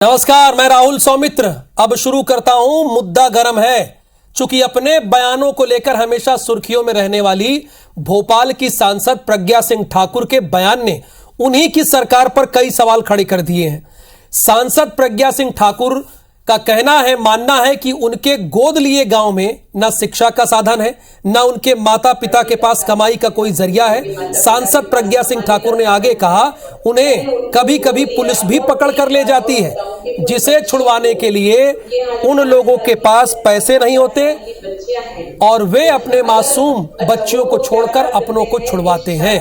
नमस्कार, मैं राहुल सौमित्र। अब शुरू करता हूं मुद्दा गर्म है। चूंकि अपने बयानों को लेकर हमेशा सुर्खियों में रहने वाली भोपाल की सांसद प्रज्ञा सिंह ठाकुर के बयान ने उन्हीं की सरकार पर कई सवाल खड़े कर दिए हैं। सांसद प्रज्ञा सिंह ठाकुर का कहना है, मानना है कि उनके गोद लिए गांव में न शिक्षा का साधन है, न उनके माता पिता के पास कमाई का कोई जरिया है। सांसद प्रज्ञा सिंह ठाकुर ने आगे कहा, उन्हें कभी कभी पुलिस भी पकड़ कर ले जाती है, जिसे छुड़वाने के लिए उन लोगों के पास पैसे नहीं होते और वे अपने मासूम बच्चियों को छोड़कर अपनों को छुड़वाते हैं।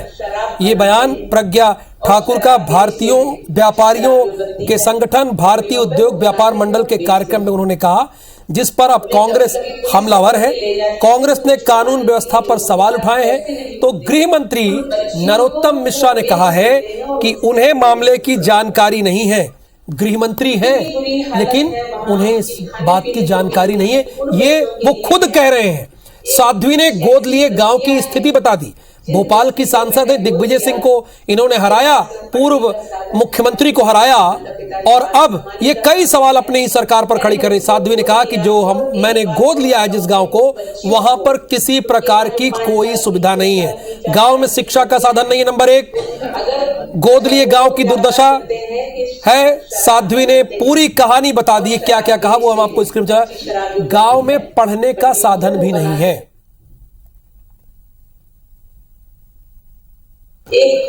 ये बयान प्रज्ञा ठाकुर का भारतीयों व्यापारियों के संगठन भारतीय उद्योग व्यापार मंडल के कार्यक्रम में उन्होंने कहा, जिस पर अब कांग्रेस हमलावर है। कांग्रेस ने कानून व्यवस्था पर सवाल उठाए हैं, तो गृह मंत्री नरोत्तम मिश्रा ने कहा है कि उन्हें मामले की जानकारी नहीं है। गृह मंत्री हैं, लेकिन उन्हें इस बात की जानकारी नहीं है, ये वो खुद कह रहे हैं। साध्वी ने गोद लिए गांव की स्थिति बता दी। भोपाल की सांसद दिग्विजय सिंह को इन्होंने हराया, पूर्व मुख्यमंत्री को हराया, और अब ये कई सवाल अपनी ही सरकार पर खड़ी कर रही। साध्वी ने कहा कि जो मैंने गोद लिया है जिस गांव को, वहां पर किसी प्रकार की कोई सुविधा नहीं है। गांव में शिक्षा का साधन नहीं है, नंबर एक। गोद लिए गांव की दुर्दशा है। साध्वी ने पूरी कहानी बता दी, क्या क्या कहा वो हम आपको स्क्रीन पर। गांव में पढ़ने का साधन भी नहीं है।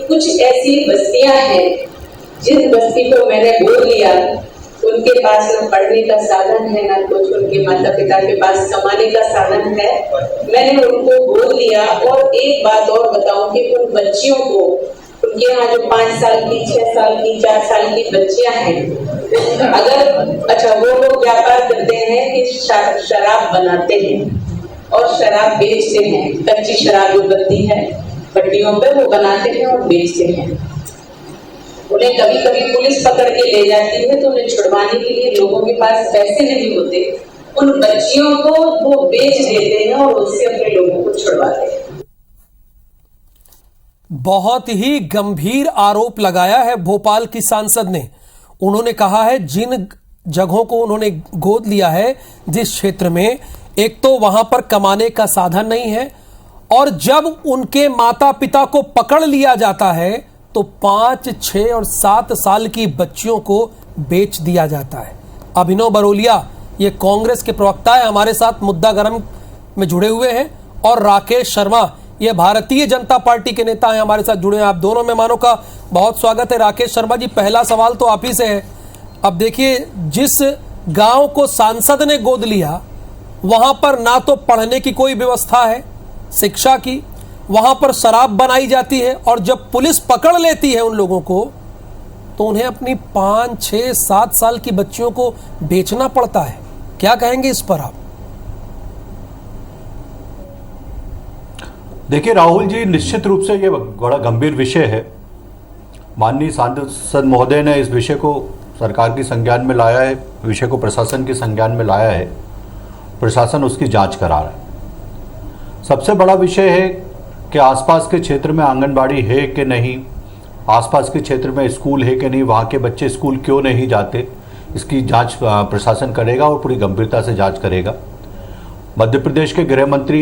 कुछ ऐसी बस्तियां हैं जिन बस्ती को मैंने गोद लिया, उनके पास न पढ़ने का साधन है, न कुछ उनके माता पिता के पास कमाने का साधन है। मैंने उनको गोद लिया। और एक बात और बताऊं कि उन बच्चियों को, उनके यहाँ जो 5 साल की, 6 साल की, 4 साल की बच्चियां हैं, अगर वो लोग व्यापार करते हैं कि शराब बनाते हैं और शराब बेचते हैं। कच्ची शराब जो बनती है पट्टियों पे, वो बनाते हैं और बेचते हैं। उन्हें कभी कभी पुलिस पकड़ के ले जाती है, तो उन्हें छुड़वाने के लिए लोगों के पास पैसे नहीं होते। उन बच्चियों को वो बेच देते हैं और उससे अपने लोगों को छुड़वाते हैं। बहुत ही गंभीर आरोप लगाया है भोपाल की सांसद ने। उन्होंने कहा है, जिन जगहों को उन्होंने गोद लिया है, जिस क्षेत्र में, एक तो वहां पर कमाने का साधन नहीं है, और जब उनके माता पिता को पकड़ लिया जाता है तो 5, 6 और 7 साल की बच्चियों को बेच दिया जाता है। अभिनव बरोलिया, ये कांग्रेस के प्रवक्ता है, हमारे साथ मुद्दा गर्म में जुड़े हुए हैं, और राकेश शर्मा, ये भारतीय जनता पार्टी के नेता हैं, हमारे साथ जुड़े हैं। आप दोनों मेहमानों का बहुत स्वागत है। राकेश शर्मा जी, पहला सवाल तो आप ही से है। अब देखिए, जिस गांव को सांसद ने गोद लिया, वहां पर ना तो पढ़ने की कोई व्यवस्था है, शिक्षा की, वहां पर शराब बनाई जाती है, और जब पुलिस पकड़ लेती है उन लोगों को, तो उन्हें अपनी 5, 6, 7 साल की बच्चियों को बेचना पड़ता है। क्या कहेंगे इस पर आप? देखिए राहुल जी, निश्चित रूप से ये बड़ा गंभीर विषय है। माननीय सांसद महोदय ने इस विषय को सरकार की संज्ञान में लाया है, विषय को प्रशासन के संज्ञान में लाया है। प्रशासन उसकी जांच करा रहा है। सबसे बड़ा विषय है कि आसपास के क्षेत्र में आंगनबाड़ी है कि नहीं, आसपास के क्षेत्र में स्कूल है कि नहीं, वहाँ के बच्चे स्कूल क्यों नहीं जाते, इसकी जांच प्रशासन करेगा और पूरी गंभीरता से जांच करेगा। मध्य प्रदेश के गृह मंत्री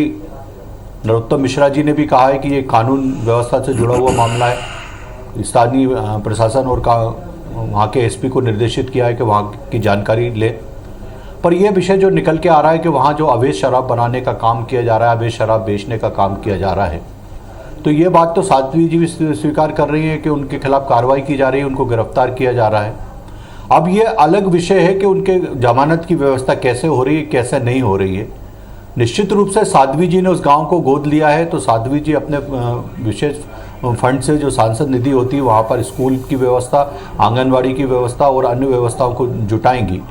नरोत्तम मिश्रा जी ने भी कहा है कि ये कानून व्यवस्था से जुड़ा हुआ मामला है। स्थानीय प्रशासन और वहाँ के एसपी को निर्देशित किया है कि वहाँ की जानकारी ले। पर यह विषय जो निकल के आ रहा है कि वहाँ जो अवैध शराब बनाने का काम किया जा रहा है, अवैध शराब बेचने का काम किया जा रहा है, तो ये बात तो साध्वी जी भी स्वीकार कर रही है कि उनके खिलाफ कार्रवाई की जा रही है, उनको गिरफ्तार किया जा रहा है। अब ये अलग विषय है कि उनके जमानत की व्यवस्था कैसे हो रही है, कैसे नहीं हो रही है। निश्चित रूप से साध्वी जी ने उस गाँव को गोद लिया है, तो साध्वी जी अपने विशेष फंड से जो सांसद निधि होती है, वहाँ पर स्कूल की व्यवस्था, आंगनबाड़ी की व्यवस्था और अन्य व्यवस्थाओं को जुटाएंगी।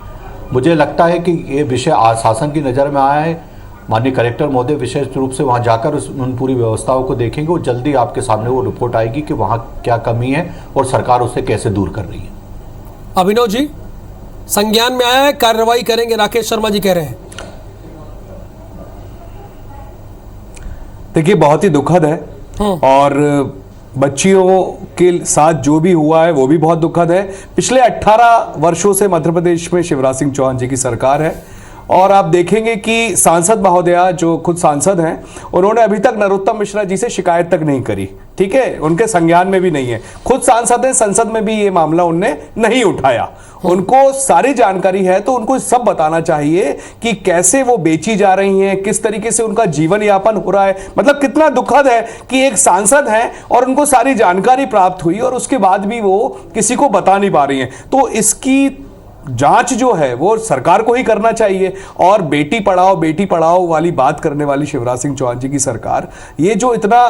मुझे लगता है कि ये विषय आज शासन की नज़र में आया है। माननीय कलेक्टर महोदय विशेष रूप से वहाँ जाकर उन पूरी व्यवस्थाओं को देखेंगे और जल्दी आपके सामने वो रिपोर्ट आएगी कि वहाँ क्या कमी है और सरकार उसे कैसे दूर कर रही है। अभिनव जी, संज्ञान में आया है, कार्रवाई करेंगे, राकेश शर्मा जी कह रहे हैं। देखिए, बहुत ही दुखद है और बच्चियों के साथ जो भी हुआ है वो भी बहुत दुखद है। पिछले 18 वर्षों से मध्य प्रदेश में शिवराज सिंह चौहान जी की सरकार है और आप देखेंगे कि सांसद महोदया जो खुद सांसद हैं उन्होंने अभी तक नरोत्तम मिश्रा जी से शिकायत तक नहीं करी, ठीक है, उनके संज्ञान में भी नहीं है। खुद सांसद हैं, संसद में भी ये मामला उनने नहीं उठाया। उनको सारी जानकारी है तो उनको सब बताना चाहिए कि कैसे वो बेची जा रही हैं, किस तरीके से उनका जीवन यापन हो रहा है। मतलब कितना दुखद है कि एक सांसद हैं और उनको सारी जानकारी प्राप्त हुई और उसके बाद भी वो किसी को बता नहीं पा रही हैं। तो इसकी जांच जो है वो सरकार को ही करना चाहिए। और बेटी पढ़ाओ वाली बात करने वाली शिवराज सिंह चौहान जी की सरकार, ये जो इतना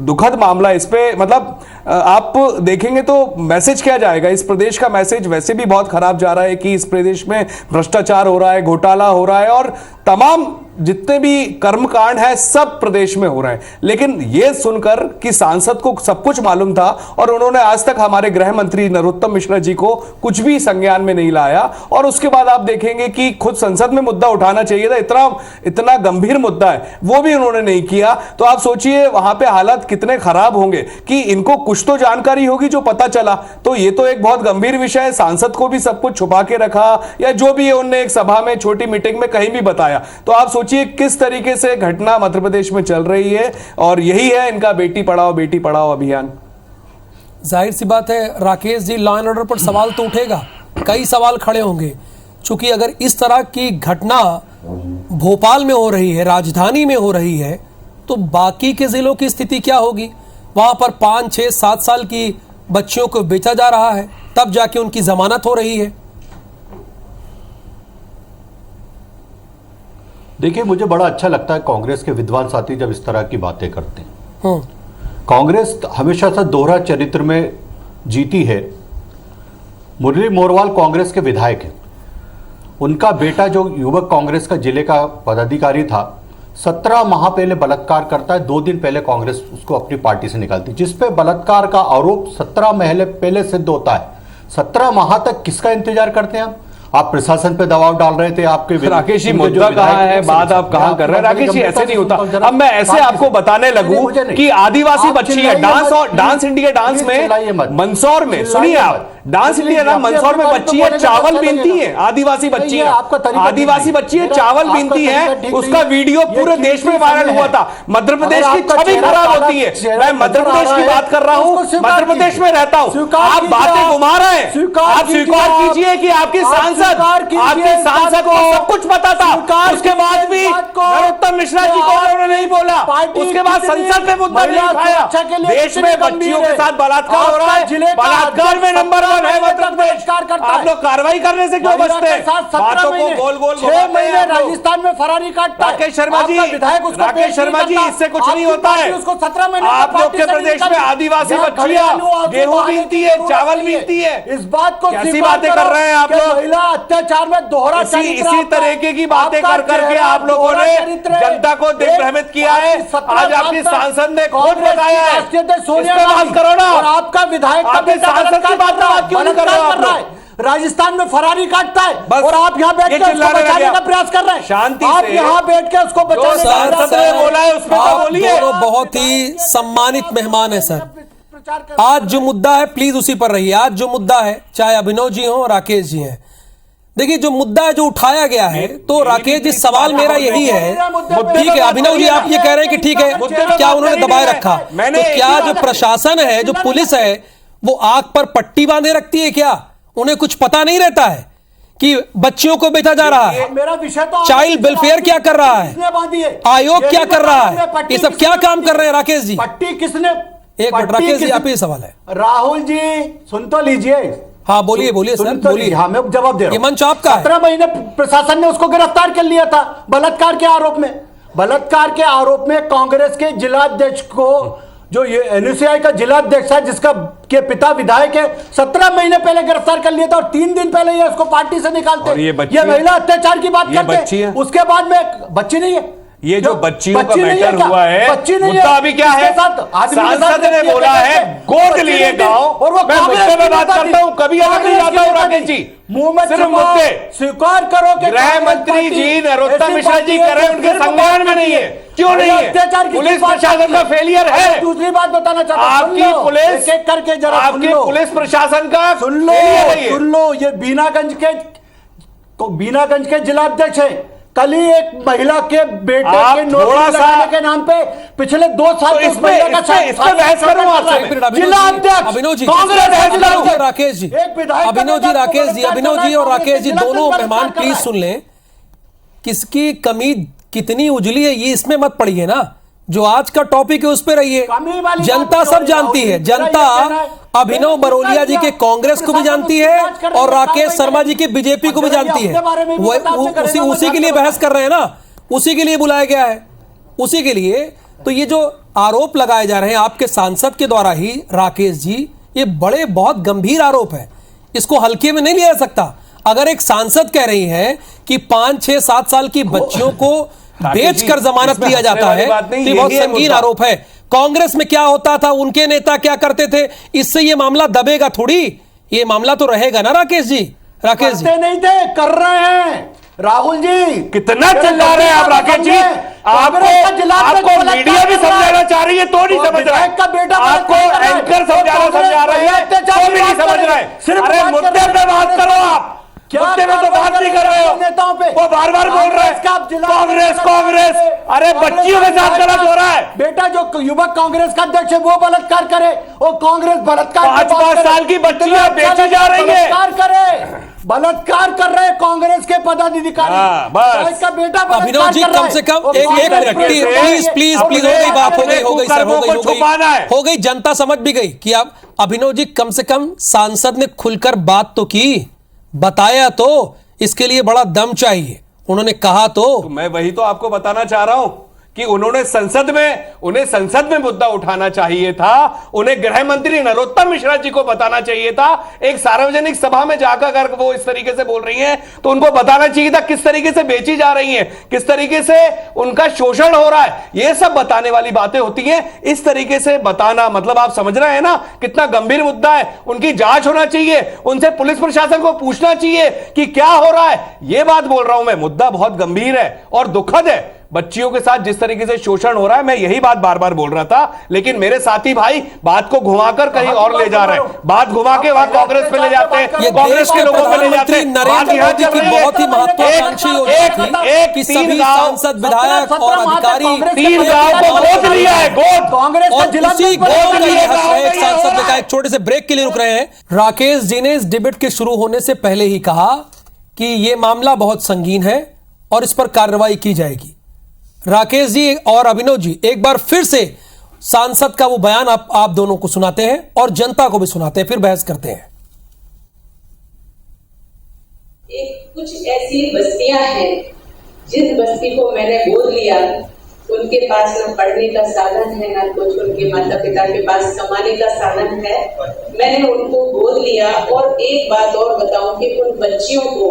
दुखद मामला है, इस पे मतलब आप देखेंगे तो मैसेज क्या जाएगा। इस प्रदेश का मैसेज वैसे भी बहुत खराब जा रहा है कि इस प्रदेश में भ्रष्टाचार हो रहा है, घोटाला हो रहा है और तमाम जितने भी कर्मकांड है सब प्रदेश में हो रहे हैं। लेकिन यह सुनकर कि सांसद को सब कुछ मालूम था और उन्होंने आज तक हमारे गृह मंत्री नरोत्तम मिश्रा जी को कुछ भी संज्ञान में नहीं लाया और उसके बाद आप देखेंगे कि खुद संसद में मुद्दा उठाना चाहिए था, इतना गंभीर मुद्दा है, वो भी उन्होंने नहीं किया। तो आप सोचिए वहां पे हालात कितने खराब होंगे कि इनको कुछ तो जानकारी होगी जो पता चला। तो ये तो एक बहुत गंभीर विषय है। सांसद को भी सब कुछ छुपा के रखा या जो भी उन्होंने एक सभा में छोटी मीटिंग में कहीं भी बताया। तो आप सोचिए किस तरीके से घटना मध्य प्रदेश में चल रही है और यही है इनका बेटी पढ़ाओ अभियान। जाहिर सी बात है Rakesh ji, law and order पर सवाल तो उठेगा, कई सवाल खड़े होंगे। क्योंकि अगर इस तरह की घटना भोपाल में हो रही है, राजधानी में हो रही है, तो बाकी के जिलों की स्थिति क्या होगी। वहां पर 5, 6, 7 साल की बच्चियों को बेचा जा रहा है, तब जाके उनकी जमानत हो रही है। देखिए, मुझे बड़ा अच्छा लगता है कांग्रेस के विद्वान साथी जब इस तरह की बातें करते हैं। कांग्रेस हमेशा से दोहरा चरित्र में जीती है। मुरली मोरवाल कांग्रेस के विधायक हैं, उनका बेटा जो युवक कांग्रेस का जिले का पदाधिकारी था, 17 माह पहले बलात्कार करता है। 2 दिन पहले कांग्रेस उसको अपनी पार्टी से निकालती, जिस पे बलात्कार का आरोप 17 महीने पहले सिद्ध होता है। 17 माह तक किसका इंतजार करते हैं आप प्रशासन पे दबाव डाल रहे थे। आपके राकेश जी मुद्दा कहाँ है, बात आप कहाँ कर रहे हैं। राकेश जी ऐसे नहीं होता। अब मैं ऐसे आपको बताने लगूं कि आदिवासी बच्ची है, डांस इंडिया डांस में मंदसौर में, सुनिए आप, डांस इंडिया डांस मंदसौर में बच्ची है, चावल बीनती है, आदिवासी बच्ची है, आदिवासी बच्ची है, चावल बीनती है। उसका वीडियो पूरे देश में वायरल हुआ था। मध्य प्रदेश की छवि खराब होती है। मैं मध्य प्रदेश की बात कर रहा हूँ, मध्य प्रदेश में रहता हूँ। आप बातें घुमा रहे हैं। आप स्वीकार कीजिए कि आपकी सांसद को सब कुछ पता था, उसके बाद भी नरोत्तम मिश्रा जी को उन्होंने नहीं बोला। उसके बाद संसद में मुद्दा नहीं उठाया। देश में बच्चियों के साथ बलात्कार हो रहा है, बलात्कार में नंबर 1 है मध्य प्रदेश। आप लोग कार्रवाई करने से क्यों बचते हैं? बातों को गोल गोल 6 महीने राजस्थान में फरारी काटता है। राकेश शर्मा जी, इससे कुछ नहीं होता है। उसको 17 महीने आप लोग के प्रदेश में आदिवासी बच्चियां गेहूं बीनती है, चावल बीनती है। इस बात को कैसी बातें कर रहे हैं आप लोग? महिला अत्याचार में दोहरा इसी तरीके की बातें कर करके आप लोगों ने जनता को दिग्भ्रमित किया है। आज आपकी सांसद ने खुद बताया है, बात करो ना। और आपका विधायक आपके सांसद की बात क्यों नहीं कर रहे हैं? राजस्थान में फरारी काटता है और आप यहाँ बैठ के उसको बचाने का प्रयास कर रहे हैं। शांति आप यहाँ बैठ के उसको बचाने का सांसद ने बोला है, उसमें तो बोलिए। बहुत ही सम्मानित मेहमान है सर। आज जो मुद्दा है प्लीज उसी पर रहिए। आज जो मुद्दा है, चाहे अभिनव जी हो, राकेश जी हैं, देखिए जो मुद्दा है जो उठाया गया है, तो राकेश जी सवाल मेरा यही है, ठीक है अभिनव जी आप ये कह रहे हैं कि ठीक है, क्या उन्होंने दबाए रखा, तो क्या जो प्रशासन है, जो पुलिस है, वो आंख पर पट्टी बांधे रखती है क्या? उन्हें कुछ पता नहीं रहता है कि बच्चियों को बेचा जा रहा है? मेरा विषय तो चाइल्ड वेलफेयर क्या कर रहा है, आयोग क्या कर रहा है, ये सब क्या काम कर रहे हैं राकेश जी? पट्टी किसने? एक मिनट राकेश जी, आप ही सवाल है। राहुल जी सुन तो लीजिए। हाँ बोलिए सर, बोलिए। हाँ मैं जवाब दे रहा हूं। ये मंच आपका है। 17 महीने प्रशासन ने उसको गिरफ्तार कर लिया था बलात्कार के आरोप में कांग्रेस के जिलाध्यक्ष को, जो ये एनयूसीआई का जिलाध्यक्ष है, जिसका के पिता विधायक है, 17 महीने पहले गिरफ्तार कर लिया था और 3 दिन पहले ये उसको पार्टी से निकालते। ये महिला अत्याचार की बात करते हैं। उसके बाद में बच्ची नहीं है, ये जो बच्चियों का बच्ची नहीं है मैटर क्या? हुआ है, बच्ची नहीं मुद्दा है। अभी क्या इसके है? साथ आदमी के साथ सांसद ने बच्ची बोला है गोद बच्ची लिए नहीं थी। गांव। और वो मैं कांग्रेस मुद्दे की में बात नेता करता थी। हूं, कभी अलग नहीं कांग्रेस जाता की हूं नेता राकेश थी। जी। मुंह में सिर्फ छुपाओ, मुद्दे। स्वीकार करो कि गृह कांग्रेस मंत्री पार्टी जी नरोत्तम ऐसी मिश्रा जी पार्टी है कह रहे हैं जो उनके सिर्फ संज्ञान में बात नहीं है। करती क्यों नहीं है? अत्याचार की पुलिस बात प्रशासन करती का फेलियर है। अच्छा, दूसरी बात बताना चाहता हूं, सुन आपकी लो। पुलिस, एक-एक करके जरा सुन आपकी लो। पुलिस प्रशासन का सुन लो, फेलियर है ये। सुन लो, ये बीनागंज के जिलाध्यक्ष हैं। कल ही एक महिला के बेटे आप के नौकरी थोड़ा सा- लगाने के नाम पे पिछले 2 साल तो से उस इसमें- महिला का इसमें- इसमें बहस करूं आपसे मैं। जिलाध्यक्ष अभिनव जी, कांग्रेस है अभिनव जी, जिलाध्यक्ष। राकेश जी, एक विधायक का अभिनव जी, नेता राकेश जी, को अभिनव जी और राकेश जी जिलाध्यक्ष दोनों बलात्कार मेहमान कर रहा प्लीज है। सुन लें। किसकी कमी कितनी उजली है ये इसमें मत पड़िए ना, जो आज का टॉपिक है उस पे रहिए। कमी वाली जनता बात सब नहीं जानती हो रही है, है। जनता मेरा ये कहना है, अभिनव बरोलिया जी के कांग्रेस को भी जानती है और राकेश शर्मा जी की बीजेपी को भी जानती है। उसी के लिए बहस कर रहे हैं ना, उसी के लिए बुलाया गया है, उसी के लिए। तो ये जो आरोप लगाए जा रहे हैं आपके सांसद के द्वारा ही राकेश जी, ये बड़े बहुत गंभीर आरोप है, इसको हल्के में नहीं लिया जा सकता। अगर एक सांसद कह रही है कि 5, 6, 7 साल की बच्चियों को बेचकर जमानत दिया जाता है, तो ये बहुत संगीन आरोप है। कांग्रेस में क्या होता था, उनके नेता क्या करते थे, इससे ये मामला दबेगा थोड़ी, ये मामला तो रहेगा ना राकेश जी। राकेश जी करते नहीं थे, कर रहे हैं राहुल जी। कितना चिल्ला रहे हैं आप राकेश जी? आपको मीडिया भी समझाना चाह रही है तो नहीं समझ रहा है, का बेटा आपको एंकर समझा रहे हैं तो भी नहीं समझ रहे हैं। अरे मुद्दे पे बात करो आप, मुद्दे में तो बात नहीं कर रहे हो। नेताओं पे वो बार बार बोल रहे हैं कांग्रेस कांग्रेस। अरे बच्चियों के साथ गलत हो रहा है। बेटा जो युवक कांग्रेस का अध्यक्ष है वो बलात्कार करे, वो कांग्रेस बलात्कार 5-5 साल की बच्चियां बेची जा रही है। बलात्कार करे, बलात्कार कर रहे हैं कांग्रेस के पदाधिकारी। हाँ, बस। इसका बेटा अभिनव जी कम से कम एक मिनट प्लीज प्लीज प्लीज, हो गई बात, हो गई सर, हो गई, जनता समझ भी गई कि आप अभिनव जी कम से कम सांसद ने खुलकर बात तो की, बताया तो, इसके लिए बड़ा दम चाहिए, उन्होंने कहा तो मैं वही तो आपको बताना चाह रहा हूं कि उन्हें संसद में मुद्दा उठाना चाहिए था। उन्हें गृह मंत्री नरोत्तम मिश्रा जी को बताना चाहिए था। एक सार्वजनिक सभा में जाकर अगर वो इस तरीके से बोल रही हैं तो उनको बताना चाहिए था किस तरीके से बेची जा रही हैं, किस तरीके से उनका शोषण हो रहा है। ये सब बताने वाली बातें होती हैं। इस तरीके से बताना मतलब आप समझ रहे हैं ना कितना गंभीर मुद्दा है। उनकी जांच होना चाहिए, उनसे पुलिस प्रशासन को पूछना चाहिए कि क्या हो रहा है। यह बात बोल रहा हूं मैं, मुद्दा बहुत गंभीर है और दुखद है। बच्चियों के साथ जिस तरीके से शोषण हो रहा है, मैं यही बात बार बार बोल रहा था, लेकिन मेरे साथी भाई बात को घुमाकर कहीं और ले जा रहे हैं। बात घुमा के वहां कांग्रेस पे ले जाते हैं, ये कांग्रेस के लोगों पे ले जाते हैं। नरेंद्र मोदी की बहुत ही महत्वाकांक्षी योजना थी कि सभी सांसद, विधायक और अधिकारी 3 गांव को गोद लिया है, गोद। कांग्रेस का और जिला उसी गोद का ये हक है। एक सांसद ने कहा, एक छोटे से ब्रेक के लिए रुक रहे हैं। राकेश जी ने इस डिबेट के शुरू होने से पहले ही कहा कि यह मामला बहुत संगीन है और इस पर कार्रवाई की जाएगी। राकेश जी और अभिनव जी एक बार फिर से सांसद का वो बयान आप दोनों को सुनाते हैं और जनता को भी सुनाते हैं, फिर बहस करते हैं। कुछ ऐसी बस्तियां हैं जिस बस्ती को मैंने गोद लिया, उनके पास न पढ़ने का साधन है, न कुछ उनके माता पिता के पास कमाने का साधन है। मैंने उनको गोद लिया। और एक बात और बताऊं कि उन बच्चियों को,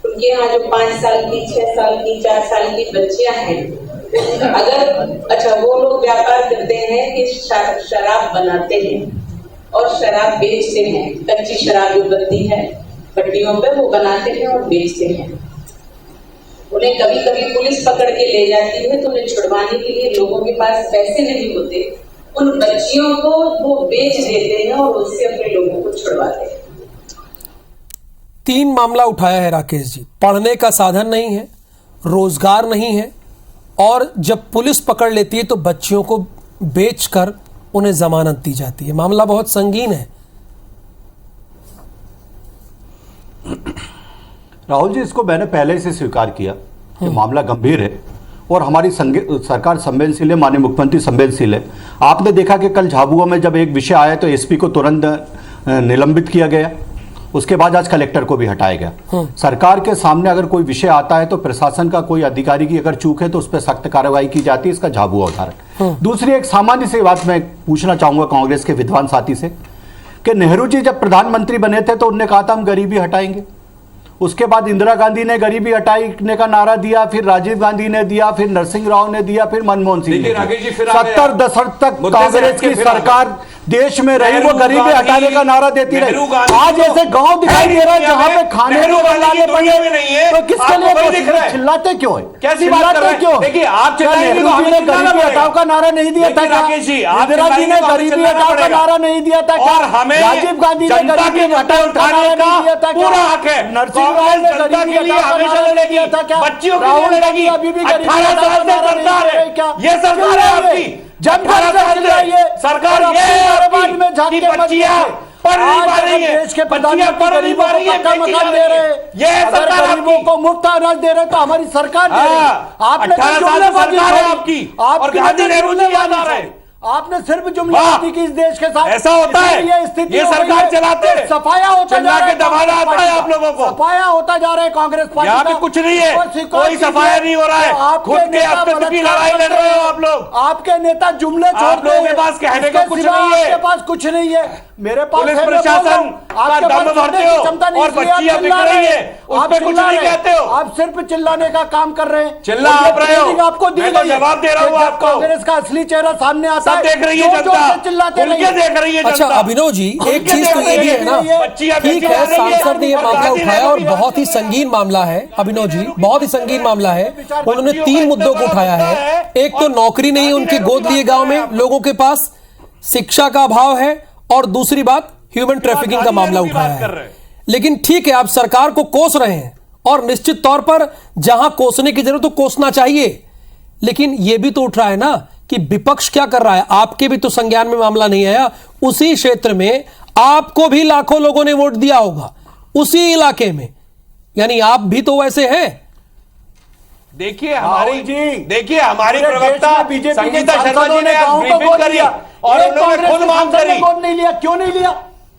उनके यहाँ जो 5 साल की, 6 साल की, 4 साल की बच्चियां हैं, अगर अच्छा वो लोग व्यापार करते हैं कि शराब बनाते हैं और शराब बेचते हैं। कच्ची शराब जो बनती है पट्टियों पे, वो बनाते हैं और बेचते हैं। उन्हें कभी कभी पुलिस पकड़ के ले जाती है तो उन्हें छुड़वाने के लिए लोगों के पास पैसे नहीं होते, उन बच्चियों को वो बेच देते हैं और उससे अपने लोगों को छुड़वाते हैं। 3 मामला उठाया है राकेश जी। पढ़ने का साधन नहीं है, रोजगार नहीं है, और जब पुलिस पकड़ लेती है तो बच्चियों को बेचकर उन्हें जमानत दी जाती है। मामला बहुत संगीन है। राहुल जी, इसको मैंने पहले से स्वीकार किया कि मामला गंभीर है और हमारी सरकार संवेदनशील है, माननीय मुख्यमंत्री संवेदनशील है। आपने देखा कि कल झाबुआ में जब एक विषय आया तो एसपी को तुरंत निलंबित किया गया, उसके बाद आज कलेक्टर को भी हटाया गया। सरकार के सामने अगर कोई विषय आता है तो प्रशासन का कोई अधिकारी की अगर चूक है तो उस पर सख्त कार्रवाई की जाती है। इसका झाबुआ उदाहरण। दूसरी एक सामान्य सी बात मैं पूछना चाहूंगा कांग्रेस के विद्वान साथी से कि नेहरू जी जब प्रधानमंत्री बने थे तो उन्होंने कहा था हम गरीबी हटाएंगे, उसके बाद इंदिरा गांधी ने गरीबी हटाने का नारा दिया, फिर राजीव गांधी ने दिया, फिर नरसिंह राव ने दिया, फिर मनमोहन सिंह ने दिया। 70 दशक तक कांग्रेस की सरकार देश में रही, वो गरीबी हटाने का नारा देती रही। आज ऐसे गांव दिखाई दे रहा है जहां पे खाने को बनाने पड़े, तो किसके लिए चिल्लाते क्यों है? कैसी बात कर रहे हैं? देखिए, आप चिल्लाएंगे तो हमें गरीबी हटाओ का नारा नहीं दिया था क्या? इंदिरा जी ने गरीबी हटाओ का नारा नहीं दिया था क्या? और हमें राजीव गांधी ने गरीबी हटाओ का नारा नहीं दिया था क्या? पूरा हक है। नरसिंह राव ने गरीबी हटाओ का नारा नहीं दिया था क्या? बच्चियों के लिए लड़ेगी। अभी भी गरीबी 18 हटाओ साल का से नारा नहीं सरकार दिया है क्या? ये सरकार है आपकी। जब सरकार ये है आपकी में झांक कि के मत बच्चियां पढ़ नहीं पा रही है, देश के बच्चियां पढ़ नहीं पा रही है, पक्का मकान दे रहे हैं, ये अगर सरकार गरीबों आपकी। को मुफ्त अनाज दे रहे हैं तो हमारी सरकार दे रही है। आपने 18 साल से सरकार है आपकी और गांधी नेहरू जी याद आ रहे हैं। आपने सिर्फ जुमलेबाजी की इस देश के साथ। ऐसा होता है, ये सरकार चलाते हैं, सफाया होता जा चिल्ला रहा के है, दबाना आता है आप लोगों को। सफाया होता जा रहा है कांग्रेस पार्टी यहाँ पे का। कुछ नहीं है, कोई सफाया नहीं हो रहा है, खुद के अस्तित्व की लड़ाई लड़ रहे हो आप लोग। आपके नेता जुमले छोड़ते लोगों के पास कहने को कुछ नहीं है, आपके पास कुछ नहीं है, मेरे पास पुलिस है, मैं बोल रहा प्रशासन हूं। का आपके दम पास भरते करने की हो क्षमता नहीं, और इसलिए आप बच्चियां बिक चिल्ला रही रहे है, हैं। उस आप पे कुछ चिल्ला नहीं रहे हैं। कहते हो। आप सिर्फ चिल्लाने का काम कर रहे हैं। चिल्ला और ये आप रहे हो। ट्रेनिंग आपको दी मैं तो गई है। जवाब दे रहा हूं जब आपको। कांग्रेस का असली चेहरा सामने आता सब है, देख रही है जोर-जोर जनता, से चिल्लाते खुल के रहिए। देख रही है अच्छा जनता। अभिनव जी, एक चीज तो ये भी है ना, ठीक है सांसद ने ये मामला उठाया और बहुत ही संगीन मामला है। अभिनव जी, बहुत ही संगीन मामला है। उन्होंने 3 मुद्दों को उठाया है। एक तो नौकरी नहीं उनके गोद लिए गांव में लोगों के पास, शिक्षा का अभाव है, और दूसरी बात ह्यूमन ट्रैफिकिंग का मामला उठाया है। लेकिन ठीक है, आप सरकार को कोस रहे हैं और निश्चित तौर पर जहां कोसने की जरूरत तो कोसना चाहिए, लेकिन यह भी तो उठ रहा है ना कि विपक्ष क्या कर रहा है। आपके भी तो संज्ञान में मामला नहीं आया, उसी क्षेत्र में आपको भी लाखों लोगों ने वोट दिया होगा, उसी इलाके में, यानी आप भी तो वैसे हैं। देखिए हमारी पूरे देश प्रवक्ता में बीजेपी की संगीता शर्मा सांसदों जी ने ने आज गाँव को ब्रीफिंग गोद करी लिया। और एक उन्होंने कांग्रेस खुद के मांग सांसद ने करी। गोद नहीं लिया। क्यों नहीं लिया?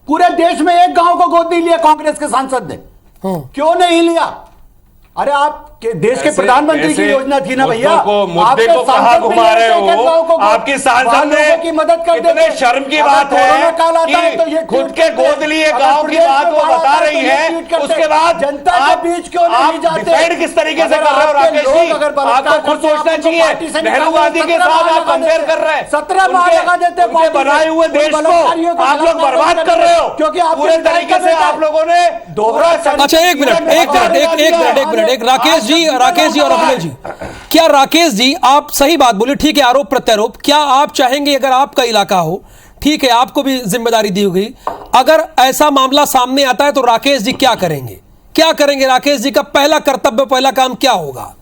पूरे देश में एक गांव को गोद नहीं लिया कांग्रेस के सांसद ने। क्यों नहीं लिया? अरे आप के देश के प्रधानमंत्री की योजना थी ना भैया। मुद्दे को कहां घुमा रहे हो? आपके सांसद ने की मदद कर इतने शर्म की बात है कि खुद के गोद लिए गांव की बात वो बता रही है, उसके बाद जनता के बीच क्यों नहीं जाते? डिफेंड किस तरीके से कर रहे हो राकेश जी? आपको खुद सोचना चाहिए। नेहरू गांधी के साथ आप कंपेयर कर रहे हैं। 17 माह लगा देते उनके बनाए हुए देश को आप लोग बर्बाद कर रहे हो, क्योंकि पूरे तरीके से आप लोगों ने दोहरा। अच्छा एक मिनट, राकेश जी और अभिनव जी, क्या राकेश जी आप सही बात बोले, ठीक है, आरोप प्रत्यारोप, क्या आप चाहेंगे अगर आपका इलाका हो, ठीक है, आपको भी जिम्मेदारी दी गई, अगर ऐसा मामला सामने आता है तो राकेश जी क्या करेंगे? क्या करेंगे? राकेश जी का पहला कर्तव्य, पहला काम क्या होगा?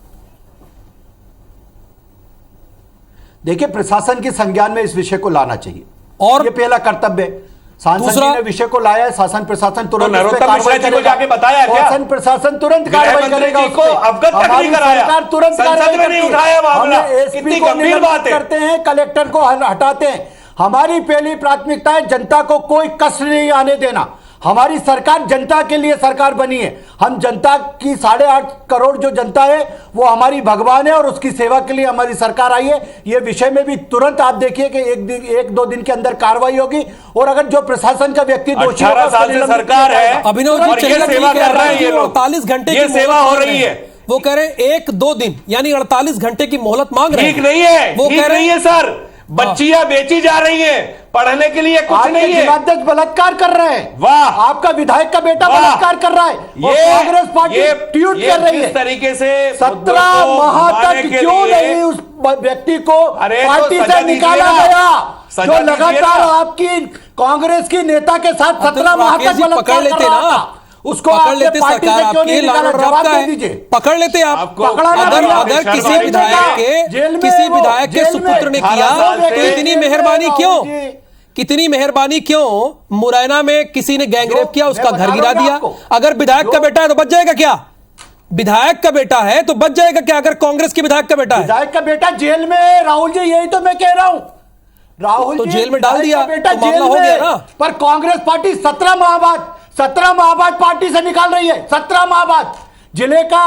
देखिए, प्रशासन के संज्ञान में इस विषय को लाना चाहिए और ये पहला कर्तव्य है। सांसद जी ने विषय को लाया है, शासन प्रशासन तुरंत नरोत्तम मिश्रा जी को जाके बताया क्या? शासन प्रशासन तुरंत कार्रवाई करेगा। को अवगत तक नहीं कराया, सरकार तुरंत संसद में नहीं उठाया मामला। कितनी गंभीर बात है। करते हैं, कलेक्टर को हटाते हैं। हमारी पहली प्राथमिकता है जनता को कोई कष्ट नहीं आने देना। हमारी सरकार जनता के लिए सरकार बनी है। हम जनता की 8.5 करोड़ जो जनता है वो हमारी भगवान है और उसकी सेवा के लिए हमारी सरकार आई है। ये विषय में भी तुरंत आप देखिए कि एक दो दिन के अंदर कार्रवाई होगी और अगर जो प्रशासन का व्यक्ति दोषी 18 साल से सरकार है, अभिनव जी, ये सेवा कर रहे हैं, ये 48 घंटे ये सेवा हो रही है। वो कह रहे हैं 1-2 दिन, यानी 48 घंटे की मोहलत मांग रहे हैं। ठीक नहीं है, वो ठीक कह रहे नहीं है सर। बच्चियां बेची जा रही हैं, पढ़ने के लिए कुछ नहीं है। जिलाध्यक्ष बलात्कार कर रहे हैं। वाह, आपका विधायक का बेटा बलात्कार कर रहा है और कांग्रेस पार्टी ट्वीट कर रही है। इस तरीके से 17 माह तक क्यों नहीं उस व्यक्ति को पार्टी से निकाला गया जो लगातार आपकी कांग्रेस की नेता के साथ 17 माह तक पकड़ लेते ना, उसको पकड़ लेते सरकार, आपके लाल जवाब दे दीजिए। पकड़ लेते आप। अगर किसी विधायक के सुपुत्र ने किया तो इतनी मेहरबानी क्यों? कितनी मेहरबानी क्यों? मुरैना में किसी ने गैंगरेप किया, उसका घर गिरा दिया। अगर विधायक का बेटा है तो बच जाएगा क्या? विधायक का बेटा है तो बच जाएगा क्या? अगर कांग्रेस के विधायक का बेटा है, विधायक का बेटा जेल में है राहुल जी, यही तो मैं कह रहा हूं। राहुल तो जी जेल में डाल दिया, बेटा तो मामला जेल हो गया में, ना। पर कांग्रेस पार्टी 17 माह बाद पार्टी से निकाल रही है। 17 माह बाद जिले का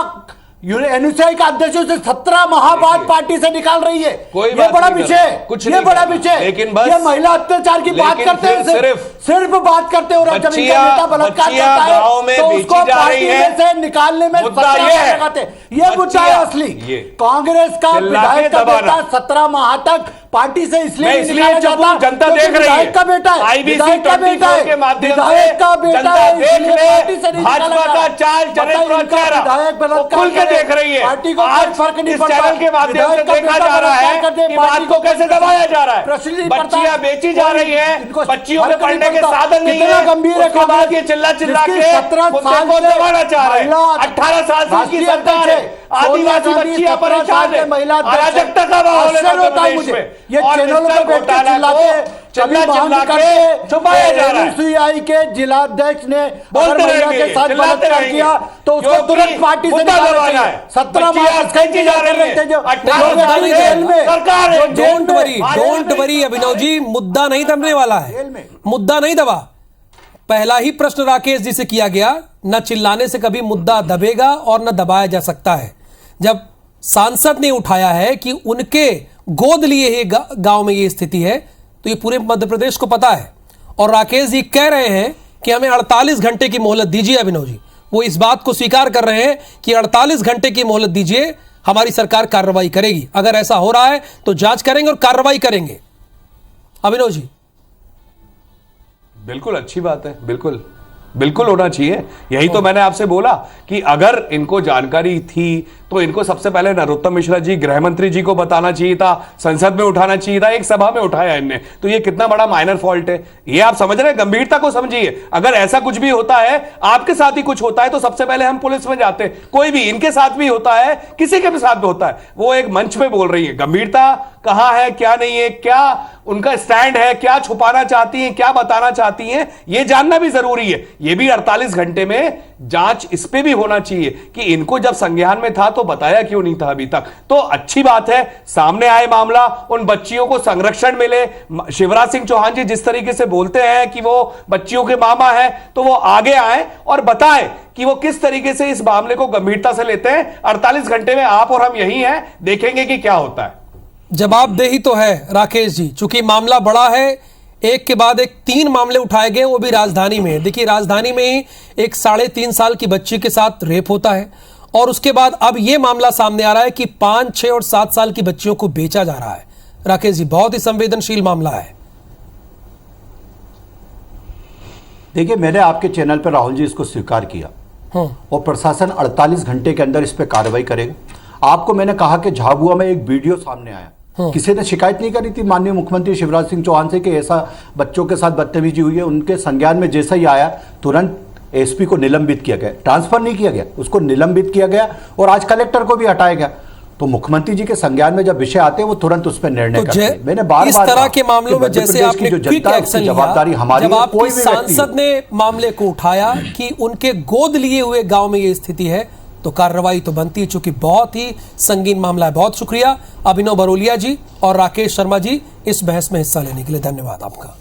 एनयूसीआई का अध्यक्ष उसे 17 माह बाद पार्टी से निकाल रही है। कोई ये बात बड़ा नहीं विषय करना, है, कुछ ये नहीं बड़ा करना। विषय है। लेकिन बस ये महिला अत्याचार की बात लेकिन करते हैं, सिर्फ बात करते हो। जब इनका बेटा बलात्कार करता है गांव में तो बेची उसको जा पार्टी रही में है। से निकालने में मुद्दा 17 ये माह है। लगाते हैं। ये मुद्दा है असली। कांग्रेस का विधायक का बेटा 17 माह तक पार्टी से इसलिए मैं इसलिए निकाला चुप हूं, जाता जनता क्योंकि देख रही है। विधायक का बेटा है, IBC विधायक का बेटा 24 है, के माध्यम से विधायक का बेटा जनता है, देख इसलिए ले, पार्टी से नहीं निकाला भाजपा जा का रहा। चाल चरित्र बताइए, और इनका चेहरा विधायक वो बलात्कार खुल के करे, देख रही है। पार्टी को आज कोई फर्क नहीं इस पड़ता। चैनल के माध्यम से विधायक का देखा बेटा जा रहा है बलात्कार करते, कि पार्टी बात को कैसे दबाया जा रहा है। प्रश्न नहीं पड़ता। बच्चियां बेची जा रही है, इनको बच्चियों के फर्क नहीं पढ़ने के पड़ता। साधन नहीं कितना है। गंभीर है उसके बाद ये चिल्ला चिल्ला जिसकी के 17 मुद्दे साल को से दबाना चाह रहे हैं। महिला 18 साल से राष्ट्रीय इसकी सरकार है, अध्यक्ष है। आदिवासी सोनिया गांधी बच्चियां 17 परेशान साल है, के महिला अध्यक्ष है। अराजकता का माहौल है आश्चर्य मध्य होता है प्रदेश मुझे। में। ये और चैनलों मिस्टर पे बैठ के घोटाला चिल्लाते को हैं, चिल्ला कभी चिल्ला मांग के करते छुपाया जा रहा है। एनयूसीआई के जिलाध्यक्ष ने बोलते अगर महिला रहेंगे, के साथ चिल्लाते बलात्कार रहेंगे। किया तो उसको क्योंकि तुरंत पार्टी से मुद्दा निकालना दबाना चाहिए। है। 17 बच्चियां माह खींची जा रही है। जो 18 जो साल जेल में सरकार है। डोंट वरी अभिनव जी, मुद्दा नहीं दबने वाला है, मुद्दा नहीं दबा। पहला ही प्रश्न राकेश जी से किया गया, न चिल्लाने से कभी मुद्दा दबेगा और न दबाया जा सकता है। जब सांसद ने उठाया है कि उनके गोद लिए ही गांव में ये स्थिति है, तो ये पूरे मध्य प्रदेश को पता है। और राकेश जी कह रहे हैं कि हमें 48 घंटे की मोहलत दीजिए। अभिनव जी वो इस बात को स्वीकार कर रहे हैं कि 48 घंटे की मोहलत दीजिए, हमारी सरकार कार्रवाई करेगी। अगर ऐसा हो रहा है तो जांच करेंगे और कार्रवाई करेंगे। अभिनव जी बिल्कुल अच्छी बात है, बिल्कुल बिल्कुल होना चाहिए। यही तो मैंने आपसे बोला कि अगर इनको जानकारी थी तो इनको सबसे पहले नरोत्तम मिश्रा जी, गृह मंत्री जी को बताना चाहिए था, संसद में उठाना चाहिए था, एक सभा में उठाया इनने। तो ये कितना बड़ा माइनर फॉल्ट है, ये आप समझ रहे हैं। गंभीरता को समझिए। अगर ऐसा कुछ भी होता है, आपके साथ ही कुछ होता है, तो सबसे पहले हम पुलिस में जाते हैं। कोई भी इनके साथ भी होता है, किसी के भी साथ भी होता है, वो एक मंच पे बोल रही है। गंभीरता कहां है, क्या नहीं है, क्या उनका स्टैंड है, क्या छुपाना चाहती हैं, क्या बताना चाहती हैं, यह जानना भी जरूरी है। यह भी 48 घंटे में जांच इस पे भी होना चाहिए कि इनको जब संज्ञान में था तो बताया क्यों नहीं था अभी तक। तो अच्छी बात है, सामने आए मामला, उन बच्चियों को संरक्षण मिले। शिवराज सिंह चौहान जी जिस तरीके से बोलते हैं कि वो बच्चियों के मामा हैं, तो वो आगे आए और बताएं कि वो किस तरीके से इस मामले को गंभीरता से लेते हैं। 48 घंटे में आप और हम यही हैं, देखेंगे कि क्या होता है। जवाबदेही तो है राकेश जी, चूंकि मामला बड़ा है, एक के बाद एक 3 मामले उठाए गए, वो भी राजधानी में। देखिए राजधानी में ही एक 3.5 साल की बच्ची के साथ रेप होता है, और उसके बाद अब यह मामला सामने आ रहा है कि 5, 6 और 7 साल की बच्चियों को बेचा जा रहा है। राकेश जी बहुत ही संवेदनशील मामला है। देखिए मैंने आपके चैनल पर राहुल जी इसको स्वीकार किया और प्रशासन 48 घंटे के अंदर इस पर कार्रवाई करेगा। आपको मैंने कहा कि झाबुआ में एक वीडियो सामने आया, किसी ने शिकायत नहीं करी थी माननीय मुख्यमंत्री शिवराज सिंह चौहान से कि ऐसा बच्चों के साथ बदतमीजी हुई है। उनके संज्ञान में जैसा ही आया तुरंत एसपी को निलंबित किया गया, ट्रांसफर नहीं किया गया, उसको निलंबित किया गया और आज कलेक्टर को भी हटाया गया। तो मुख्यमंत्री जी के संज्ञान में जब विषय आते हैं वो तुरंत उस पर निर्णय करते हैं। मैंने बार इस तरह के मामलों में जैसे आपने क्विक एक्शन जवाबदारी हमारी, जब आपकी कोई भी सांसद ने मामले को उठाया कि उनके गोद लिए हुए गांव में ये स्थिति है, तो कार्रवाई तो बनती है, चूंकि बहुत ही संगीन मामला है। बहुत शुक्रिया अभिनव बरोलिया जी और राकेश शर्मा जी इस बहस में हिस्सा लेने के लिए, धन्यवाद आपका।